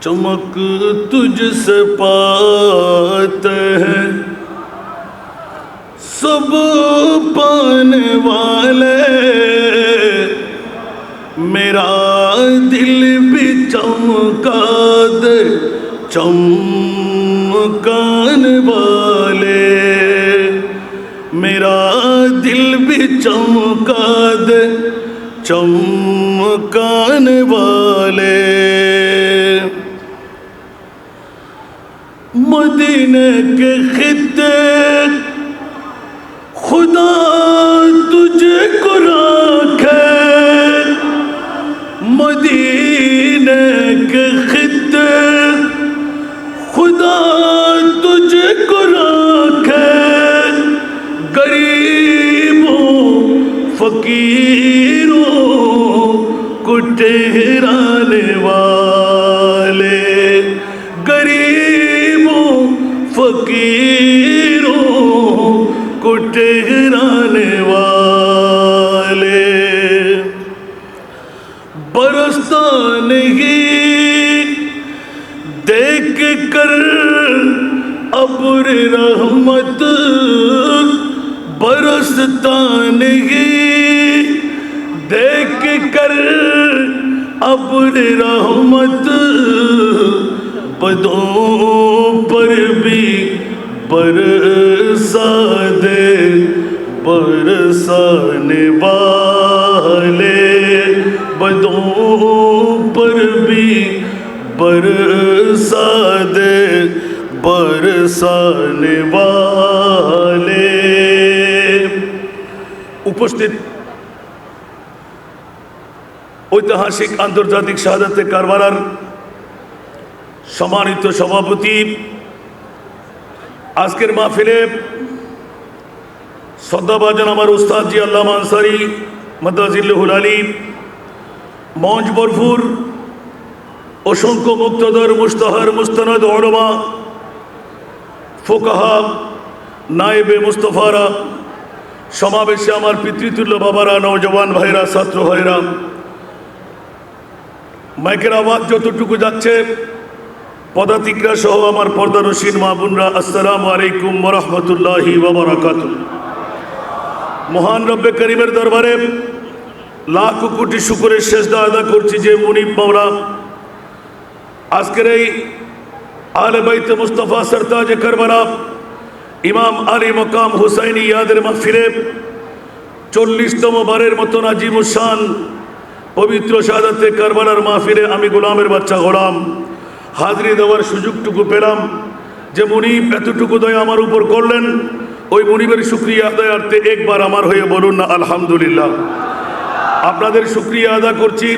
चमक तुझसे पाते हैं सब पाने वाले, मेरा दिल भी चमका दे चमकाने वाले, मेरा दिल भी चमका दे चमकाने वाले। मदीने के खित्ते खुदा तुझे को राखे, मदीने के खित्ते खुदा तुझे को राखे, गरीबों फकीरों को ठहराने वाले, गरीबों फकीरों को ठहराने वाले। बरसता नहीं देख कर अब्र रहमत, बरसता नहीं देख कर अब्र रहमत, बदों पर भी बरसा दे बरसाने वाले, बदों पर भी बरसा दे बरसाने वाले। उपस्थित ঐতিহাসিক আন্তর্জাতিক শাহাদাতে কারবালার সম্মানিত সভাপতি, আজকের মাহফিলে শ্রদ্ধাভাজন আমার উস্তাদ জি আল্লামা আনসারী মাদ্রাজিল্লাহুল আলী, মঞ্চ ভরপুর অসংখ্য মুক্তদর মুস্তাহার মুস্তানাদ উলামা ফুকাহা নায়েবে মুস্তফারা, সমাবেশে আমার পিতৃতুল্য বাবারা, নওজওয়ান ভাইরা, ছাত্র ভাইরা, মাইকের আওয়াজ যতটুকু যাচ্ছে পদাতিকরা সহ আমার পর্দানশীন মা বোনরা, আসসালামু আলাইকুম ওয়া রাহমাতুল্লাহি ওয়া বারাকাতুহু। মহান রব্বে করিমের দরবারে লাখ কোটি শুকরের সেজদা আদা করছি যে মুনিব মাওলা আজকের এই আহলে বাইত মুস্তাফা সরতাজে কারবালা ইমাম আলী মকাম হুসাইনি ইয়াদের মাহফিলে 40তম বারের মতো নাজিমুস শান পবিত্র শাহাদাতে কারবালার মাহফিলে আমি গোলামের বাচ্চা গোলাম হাজরি দেওয়ার সুযোগটুকু পেলাম। যে মুনিব এতটুকু দয়া আমার উপর করলেন, ওই মুনিবের শুকরিয়া আদায়ার্থে একবার আমার হয়ে বলুন না আলহামদুলিল্লাহ। আপনাদের শুকরিয়া আদা করছি।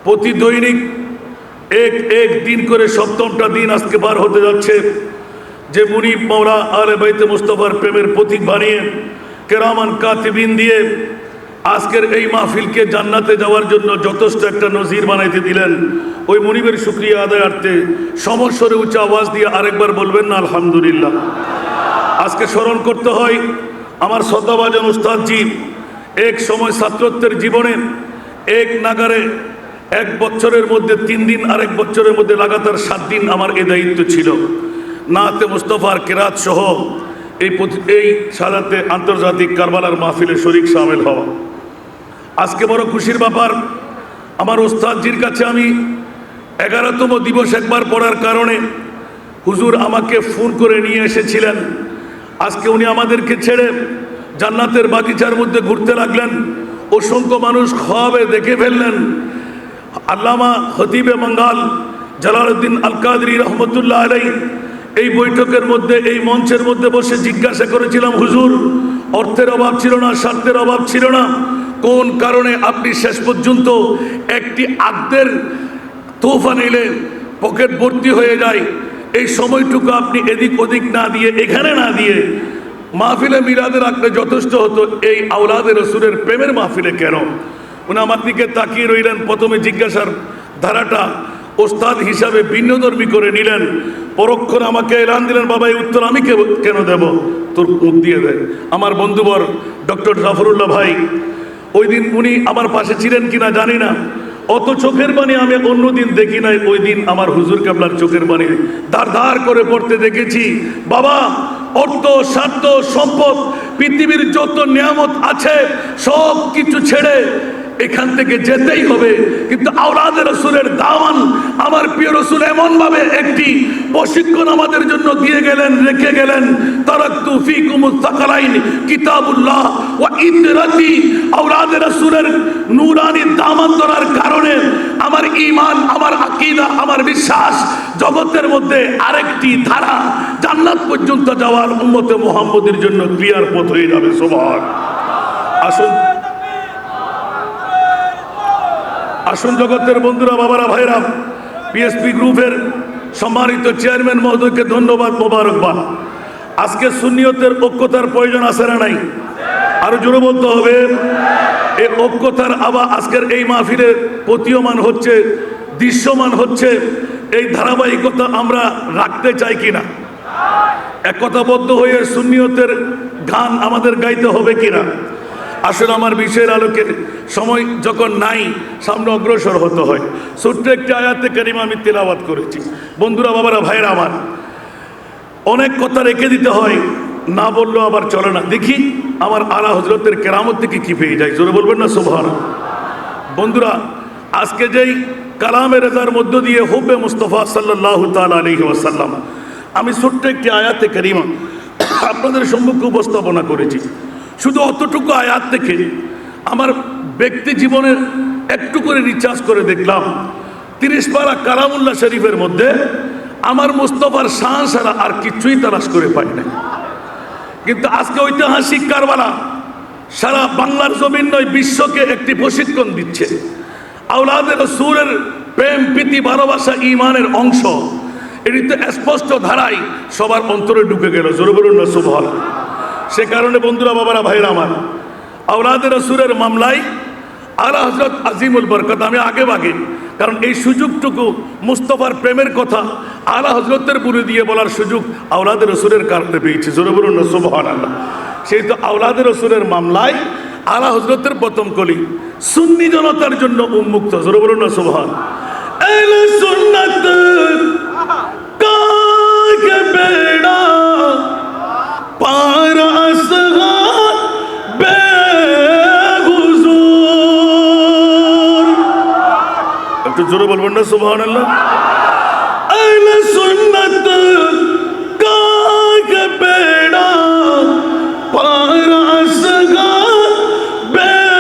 প্রতি দৈনিক এক দিন করে 7টা দিন আজকে পার হতে যাচ্ছে। যে মুনিব মাওলা আহলে বাইতে মুস্তাফার প্রেমের প্রতীক বানিয়ে কেরামান কাতিবিন দিয়ে আজকের এই মাহফিলকে জান্নাতে যাওয়ার জন্য যথেষ্ট একটা নজির বানাইতে দিলেন, ওই মুনিবের শুকরিয়া আদায়ার্থে সমস্বরে উচ্চ আওয়াজ দিয়ে আরেকবার বলবেন না আলহামদুলিল্লাহ। আজকে স্মরণ করতে হয় আমার শ্রদ্ধাভাজন উস্তাদজি এক সময় ছাত্রত্বের জীবনে এক নাগারে 1 বছরের মধ্যে 3 দিন, আরেক বছরের মধ্যে লাগাতার 7 দিন আমার এই দায়িত্ব ছিল নাতে মুস্তফার কেরাত সহ এই শাহাদাতে আন্তর্জাতিক কারবালার মাহফিলে শরীক শামিল হওয়া। আজকে বড় খুশির ব্যাপার, আমার ওস্তাদজির কাছে আমি 11তম দিবস একবার পড়ার কারণে হুজুর আমাকে ফোন করে নিয়ে এসেছিলেন। আজকে উনি আমাদেরকে ছেড়ে জান্নাতের বাগিচার মধ্যে ঘুরতে লাগলেন, অসংখ্য মানুষ খাওয়াবে দেখে ফেললেন। আল্লামা খতিবে বাঙ্গাল জালালউদ্দিন আল কাদরি রহমতুল্লাহ আলাইহি এই বৈঠকের মধ্যে, এই মঞ্চের মধ্যে বসে জিজ্ঞাসা করেছিলাম, হুজুর অর্থের অভাব ছিল না, স্বার্থের অভাব ছিল না, কোন কারণে আপনি শেষ পর্যন্ত একটি আদ্যের তোহফা নিলে পকেট ভর্তি হয়ে যায়, এই সময়টুকু আপনি এদিক ওদিক না দিয়ে, এখানে না দিয়ে মাহফিলে মিলাদে রাখলে যথেষ্ট হতো, এই আওলাদে রসুলের প্রেমের মাহফিলে কেন? উনি আমার দিকে তাকিয়ে রইলেন। প্রথমে জিজ্ঞাসার ধারাটা ওস্তাদ হিসাবে ভিন্নধর্মী করে নিলেন, পরক্ষণে আমাকে এলান দিলেন, বাবা এই উত্তর আমি কেন দেব, তোর মুখ দিয়ে দেয়। আমার বন্ধুবর ডক্টর জাফরুল্লাহ ভাই, ওই দিন উনি আমার পাশে ছিলেন কিনা জানি না, অত চোখের পানি আমি অন্যদিন দেখি নাই, ওই দিন আমার হুজুর কেবলার চোখের পানি ধার ধার করে পড়তে দেখেছি। বাবা, অর্থ, স্বার্থ, সম্পদ, পৃথিবীর যত নিয়ামত আছে সব কিছু ছেড়ে এখান থেকে যেতেই হবে, কিন্তু আওলাদে রসুলের দামান আমার প্রিয় রসুল এমন ভাবে একটি প্রশিক্ষণ আমাদের জন্য দিয়ে গেলেন, রেখে গেলেন, তারাকতু ফীকুমুস সাকালাইন কিতাবুল্লাহ ওয়া ইতরাতি। আওলাদে রসুলের নূরানি দামান ধরার কারণে আমার ঈমান, আমার আকীদা, আমার বিশ্বাস জগতের মধ্যে আরেকটি ধারা জান্নাত পর্যন্ত যাওয়ার উম্মতে মুহাম্মদের জন্য ক্লিয়ার পথ হয়ে যাবে। সুবহান। আসুন আসুন জগতের বন্ধুরা, বাবারা, ভাইরা, পিএসপি গ্রুপের সম্মানিত চেয়ারম্যান মহোদয়কে ধন্যবাদ, মোবারকবাদ। আজকে সুন্নিয়তের ঐক্যতার প্রয়োজন আছে না নাই? আরো জোরে বলতে হবে। এই ঐক্যতার আবার আজকের এই মাহফিলে প্রতীয়মান হচ্ছে, দৃশ্যমান হচ্ছে। এই ধারাবাহিকতা আমরা রাখতে চাই কিনা, একতাবদ্ধ হয়ে সুন্নিয়তের গান আমাদের গাইতে হবে কিনা। আসলে আমার বিষয়ের আলোকে সময় যখন নাই, সামনে অগ্রসর হতে হয়। ছোট্ট একটি আয়াতে কারিমা আমি তেলাওয়াত করেছি। বন্ধুরা, বাবারা, ভাইরা আমার, অনেক কথা রেখে দিতে হয়, না বললেও আবার চলে না। দেখি আমার আলা হজরতের কেরামত থেকে কি পেয়ে যায়, জোরে বলবেন না সুবহান। বন্ধুরা, আজকে যেই কালামে রেজার মধ্য দিয়ে হুব্বে মুস্তাফা সাল্লাল্লাহু তাআলা আলাইহি ওয়াসাল্লাম, আমি ছোট্ট একটি আয়াতে কারিমা আপনাদের সম্মুখে উপস্থাপনা করেছি। শুধু অতটুকু আয়াত থেকে আমার ব্যক্তি জীবনের একটু করে রিচার্জ করে দেখলাম, 30 পারা কালামুল্লাহ শরীফের মধ্যে আমার মুস্তাফার শান ছাড়া আর কিছুই তালাশ করে পাই না। কিন্তু আজকে ঐতিহাসিক কারবালা সারা বাংলার জমিন নয়, বিশ্বকে একটি প্রশিক্ষণ দিচ্ছে। আওলাদে রাসূলের প্রেম, প্রীতি, ভালোবাসা ঈমানের অংশ। এটি তো স্পষ্ট ধারায় সবার অন্তরে ঢুকে গেল, জোরে বলুন না সুবহান। সে কারণে বন্ধুরা, বাবারা, ভাইরা আমার, আওলাদে রাসূলের মামলায় আলা হযরত আজিমুল বরকত আমি আগে ভাগে, কারণ এই সুযোগটুকু মুস্তাফার প্রেমের কথা আলা হযরতের বুড়ি দিয়ে বলার সুযোগ আওলাদে রাসূলের কারণে পেয়েছি, জোরে বলুন না সুবহানাল্লাহ। সেই তো আওলাদে রাসূলের মামলায় আলা হযরতের প্রথম কলি সুন্নি জনতার জন্য উন্মুক্ত, জোরে বলুন না সুবহান। আহলে সুন্নাত কা কে বেড়া পার আসগার বেগুজুর, একটু জোরে বলবেন না সুবহানাল্লাহ। আহলে সুন্নাত কা কে বেড়া পার আসগার বেগুজুর,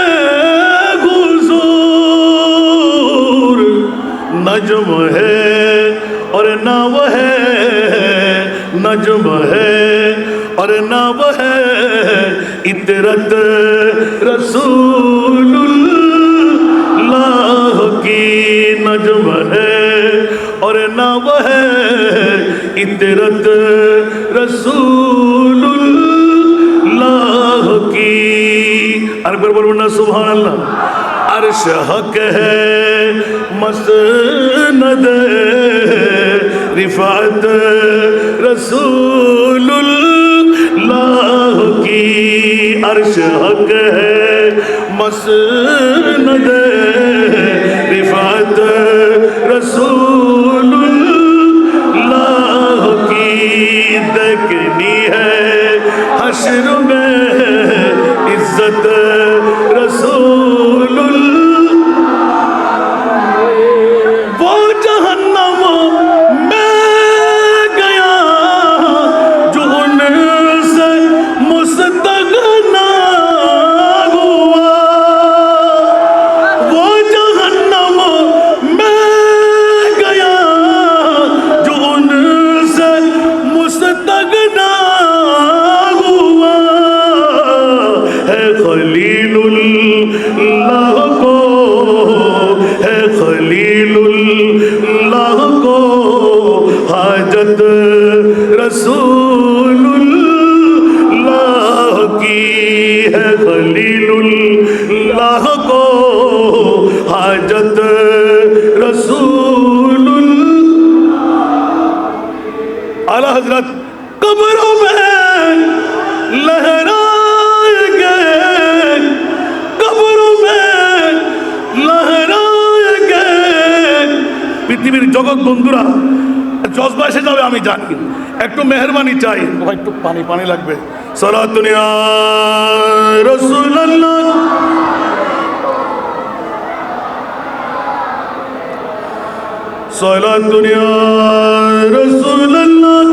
नज्म है और ना वो है, नज्म है और ना वो है, इतरत रसूलुल्लाह की नज्म है और ना वो है, इतरत रसूलुल्लाह की। अरबर बोलना सुभान अल्लाह। अर्श हक है मसनद रिफात रसूलुल्लाह की, अर्श हक है मसनद रिफात रसूलुल्लाह की। देखनी है हश्र में इज्जत रसूलुल्लाह की है, खलीलुल्लाह को हाजत रसूलुल्लाह। आला हजरत कब्रों में लहराएंगे, कब्रों में लहराएंगे জগৎ বন্ধুরা জজবা এসে যাবে আমি জানি, একটু মেহরবানি চাই, একটু পানি পানি লাগবে। সালাতুন ইয়া রাসূলুল্লাহ, সালাতুন ইয়া রাসূলুল্লাহ।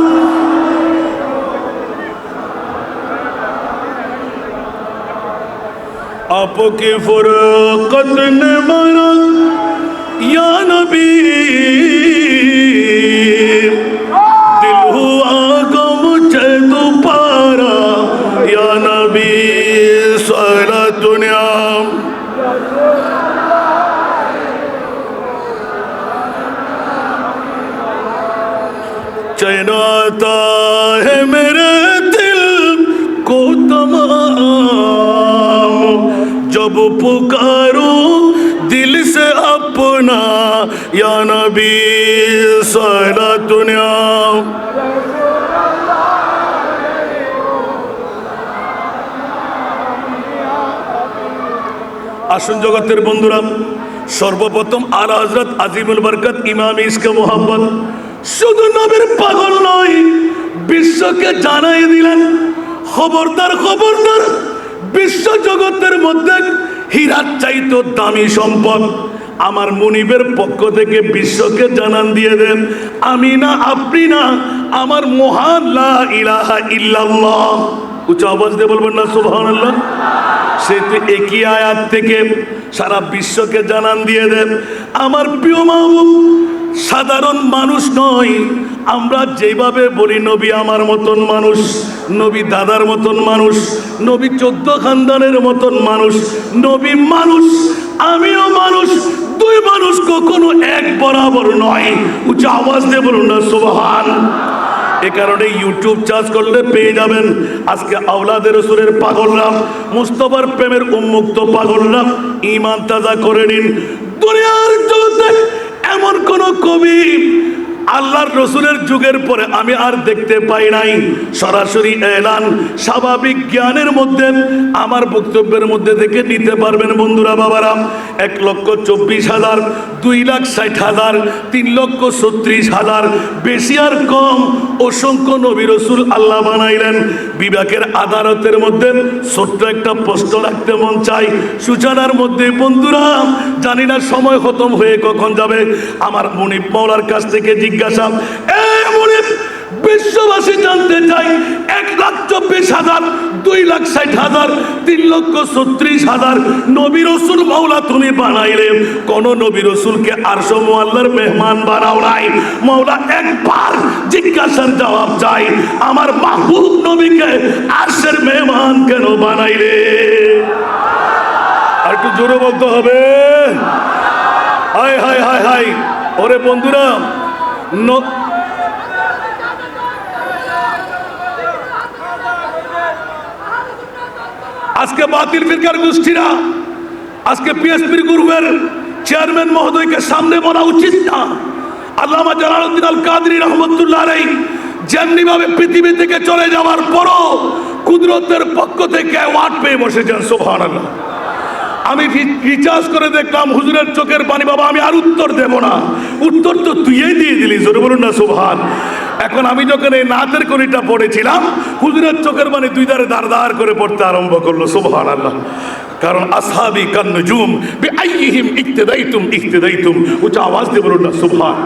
आपकी फुरकत ने मारा या नबी, दिल हुआ गम मुझे दोबारा या नबी सारा दुनिया। चैन आता है मेरे दिल को तमाम, जब पुकारो दिल से अपना या नबी सारा दुनिया। আসুন জগতের বন্ধুরা, সর্বপ্রথম আলা হযরত আজিমুল বরকত ইমাম ইশকে মোহাম্মদ শুধু নবীর পাগল নয়, বিশ্বকে জানাই দিলেন খবরদার খবরদার, বিশ্ব জগতের মধ্যে হীরার চাইতো দামি সম্পদ আমার মুনিবের পক্ষ থেকে বিশ্বকে জানান দিয়ে দেন, আমি না আপনি না, আমার মহান লা ইলাহা ইল্লাল্লাহ। উচ্চ আওয়াজ দিয়ে বলবেন না সুবহানাল্লাহ। সে তো একই আয়াত থেকে সারা বিশ্বকে জানান দিয়ে দেন আমার প্রিয় মাহবুব সাধারণ মানুষ নয়। আমরা যেভাবে বলি নবী আমার মতন মানুষ, নবী দাদার মতন মানুষ, নবী 14 খানদানের মতন মানুষ, নবী মানুষ, আমিও মানুষ, দুই মানুষ কখনো এক বরাবর নয়। উচ্চ আওয়াজ দিয়ে বলুন না সুবহান। এ কারণে ইউটিউব চার্জ করলে পেয়ে যাবেন আজকে আওলাদে রাসূলের পাগলরা, মুস্তাফার প্রেমের উন্মুক্ত পাগলরা ঈমান তাজা করে নিন। দুনিয়ার জগতে এমন কোন কবি আল্লাহর রসুলের যুগের পরে আমি আর দেখতে পাই নাই। সরাসরি এলান স্বাভাবিক জ্ঞানের মধ্যে আমার বক্তব্যের মধ্যে থেকে নিতে পারবেন বন্ধুরা বাবারা। 1,24,000, 2,60,000, 3,36,000, বেশি আর কম অসংখ্য নবী রসুল আল্লাহ বানাইলেন। বিবেকের আদালতের মধ্যে ছোট্ট একটা প্রশ্ন রাখতে মন চাই সূচনার মধ্যে বন্ধুরা, জানি না সময় খতম হয়ে কখন যাবে। আমার মুনিব মাওলার কাছ থেকে জিজ্ঞাসা, মুনিব বিশ্ববাসী জানতে চাই 1,24,000, 2,60,000, 3,36,000 নবী রসুল মাওলা তুমি বানাইলে, কোন নবী রসুলকে আরশ মুআল্লার মেহমান বানাও নাই। মাওলা একবার জিজ্ঞাসার জবাব চাই, আমার মাহবুব নবীকে আরশের মেহমান কেন বানাইলে? আর একটু জোরে বলতে হবে। হায় হায় হায় হায়। ওরে বন্ধুরা, আজকে বাতিল ফিরকার গোষ্ঠীরা, আজকে পিএসপির গ্রুপের চেয়ারম্যান মহোদয়কে সামনে বলা উচিত না। আল্লামা জালালউদ্দিন আল কাদরি রহমতুল্লাহ আলাইহি যেমনি ভাবে পৃথিবী থেকে চলে যাওয়ার পরও কুদরতের পক্ষ থেকে অ্যাওয়ার্ড পেয়ে বসেছেন। সুবহানাল্লাহ। আমি রিচার্জ করে দেখলাম হুজুরের চোখের পানি। বাবা আমি আর উত্তর দেব না, উত্তর তো তুইই দিয়ে দিলি, জোরে বলুন না সুবহান। এখন আমি যখন এই নাতের কলিটা পড়েছিলাম, হুজুরের চোখের পানি দুই ধারে দাঁড় দাঁড় করে পড়তে আরম্ভ করলো। সুবহানাল্লাহ। কারণ আসহাবি কান নুজুম বিআইয়িহিম ইক্তাদাইতুম ইক্তাদাইতুম। উচ্চ আওয়াজ দিয়ে বলুন না সুবহান।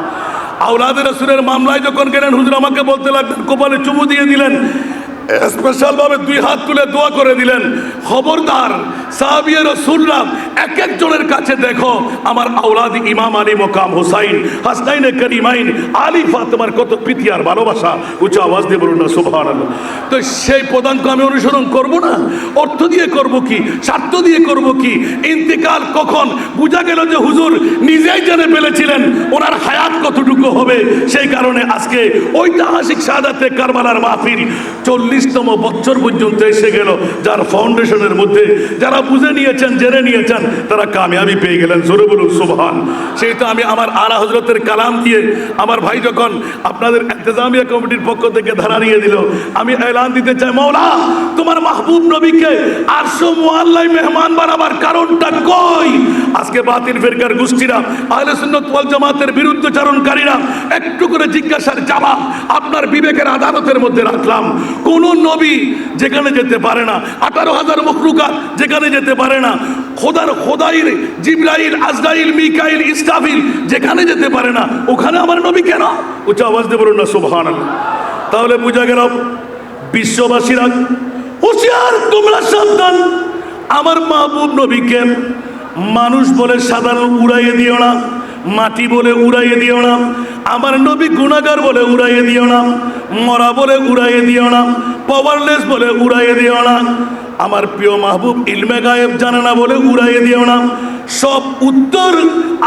আওলাদে রাসূলের মামলায় যখন গেলেন, হুজুর আমাকে বলতে লাগলেন, কপালে চুমু দিয়ে দিলেন, স্পেশাল ভাবে 2 হাত তুলে দোয়া করে দিলেন, খবরদার সাহাবিয়ে রাসূলরা এক একজনের কাছে দেখো আমার আওলাদ ইমাম আলী মকাম হুসাইন হাসনাইনে করিমাইন আলী ফাতেমার কত প্রীতি আর ভালোবাসা। উচ্চ আওয়াজ দিয়ে বলুন না সুবহানাল্লাহ। তো সেই প্রধানকে আমি অনুসরণ করব না? অর্থ দিয়ে করব কি, স্বার্থ দিয়ে করব কি? ইন্তেকাল কখন বুঝা গেল যে হুজুর নিজেই জেনে ফেলেছিলেন ওনার হায়াত কতটুকু শুরু হবে। সেই কারণে আজকে ঐতিহাসিক শাহাদাতে কারবালার মাহফিল 40তম বছর পর্যন্ত এসে গেল। যার ফাউন্ডেশনের মধ্যে যারা বুঝে নিয়েছেন, জেনে নিয়েছেন, তারা কামিয়াবি পেয়ে গেলেন। জোরে বলুন সুবহান। সেই তো আমি আমার আলা হজরতের কালাম দিয়ে আমার ভাই যখন আপনাদের ইন্তেজামিয়া কমিটির পক্ষ থেকে ধারা নিয়ে দিল, আমি এলান দিতে চাই, মওলা তোমার মাহবুব নবীকে আরশে মুআল্লায় মেহমান বানাবার কারণটা কই? আজকে বাতিল ফিরকার গোষ্ঠীরা, আহলে সুন্নাত ওয়াল জামাতের বিরুদ্ধচারণকারীরা একটু করে জিজ্ঞাসার জবাব আপনার বিবেকের আদালতের মধ্যে রাখলাম। কোন নবী যেখানে যেতে পারে না, 18,000 মখলুকাত যেখানে যেতে পারে না, খোদাইর জিবরাইল, আজরাইল, মিকাইল, ইসরাফিল যেখানে যেতে পারে না, ওখানে আমার নবী কেন? উচ্চ আওয়াজ দিয়ে বলুন না সুবহানাল্লাহ। তাহলে বোঝা গেল বিশ্ববাসীরা হুঁশিয়ার, তোমরা সাবধান। আমার মাহবুব নবীকে মানুষ বলে সাধারণ উড়াইয়ে দিও না, মাটি বলে উড়াইয়ে দিও না, আমার নবী গুনাহগার বলে উড়াইয়ে দিও না, মরা বলে উড়াইয়ে দিও না, পাওয়ারলেস বলে উড়াইয়ে দিও না, আমার প্রিয় মাহবুব ইলমে গায়েব জানে না বলে উড়াইয়ে দিও না। সব উত্তর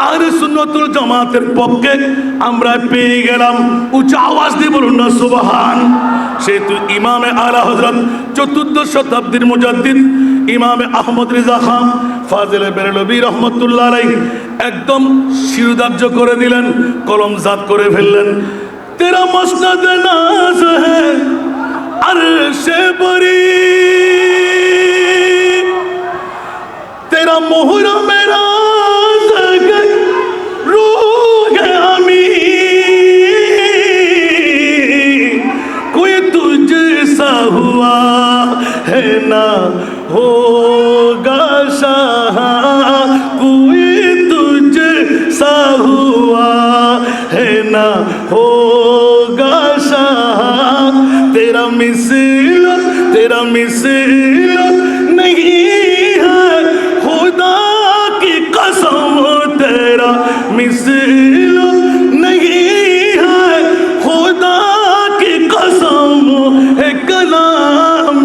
আহলে সুন্নাতুল জামাতের পক্ষে আমরা পেয়ে গেলাম। উচ্চ আওয়াজ দিয়ে বলুন না সুবহান। সেহেতু ইমামে আলা হযরত 14 শতাব্দীর মুজাদ্দিদ ইমামে আহমদ রিজা খান ফাজিলে বেরেলভী রহমতুল্লাহ আলাইহি একদম শিরোধার্য করে দিলেন, কলমজাত করে ফেললেন। তেরা মসনদ নাজ হ্যায় আরশে বরি, तेरा मोहरा मेरा रूह हमी, कोई तुझसा हुआ है ना होगा शाह, कोई तुझसा हुआ है ना होगा शाह, तेरा मिसल नहीं है खुदा की कसम, तेरा मिसल नहीं है खुदा की कसम, है कलाम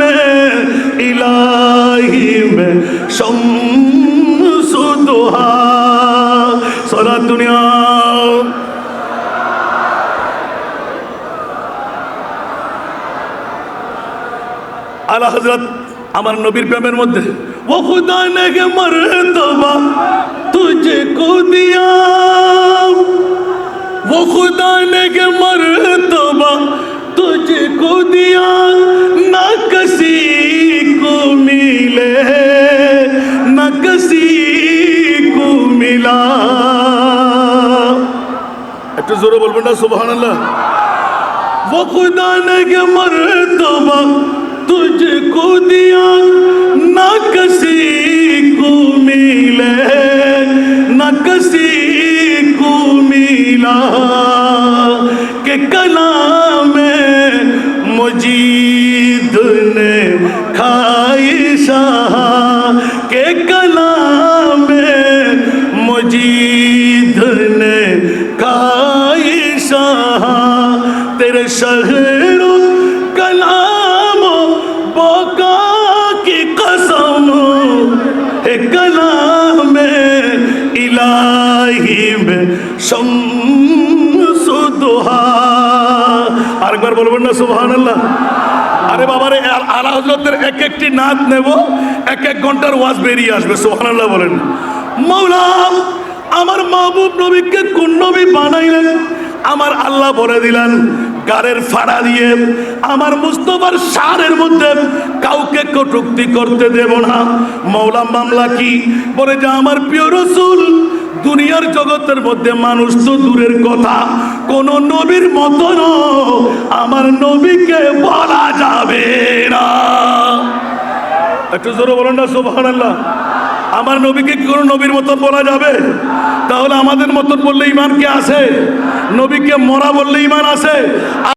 इलाही में शम्स दुहा। सारा दुनिया आला हजरत আমার নবীর প্রেমের মধ্যে वो खुदा ने के मर्तबा तुझको दिया, वो खुदा ने के मर्तबा तुझको दिया, ना किसी को मिले ना किसी को मिला। একটু জোরে বলবেন না সুবহানাল্লাহ। वो खुदा ने के मर्तबा तुझको दिया, ना किसी को मिले ना किसी को मिला, के कलाम मुजीद ने खाइशा, के कलाम मुजीद ने खाइशा, तेरे शहर कलाम बोका की कसम, है कलाम इलाही में शम्स दुहा। আরেকবার বলবেন না সুবহানাল্লাহ। আরে বাবারে, আলা হযরতের এক একটি নাত নেব, এক এক ঘন্টার ওয়াজ বেরিয়ে আসবে। সুবহানাল্লাহ বলেন। মাওলা আমার মাহবুব নবীকে কোন নবী বানাইলেন? আমার আল্লাহ বলে দিলেন গারের ফাড়া দিয়ে আমার মুস্তাফার শানের মধ্যে কাউকে কটূক্তি করতে দেব না। মওলা মামলা কি বলে যে আমার প্রিয় রাসূল, দুনিয়ার জগতের মধ্যে মানুষ তো দূরের কথা, কোন নবীর মতো আমার নবীকে বলা যাবে না। একটু জোরে বলেন না সুবহানাল্লাহ। আমার নবীকে কি কোনো নবীর মতন বলা যাবে? তাহলে আমাদের মতন বললে ইমান কি আছে? নবীকে মরা বললে ইমান আছে?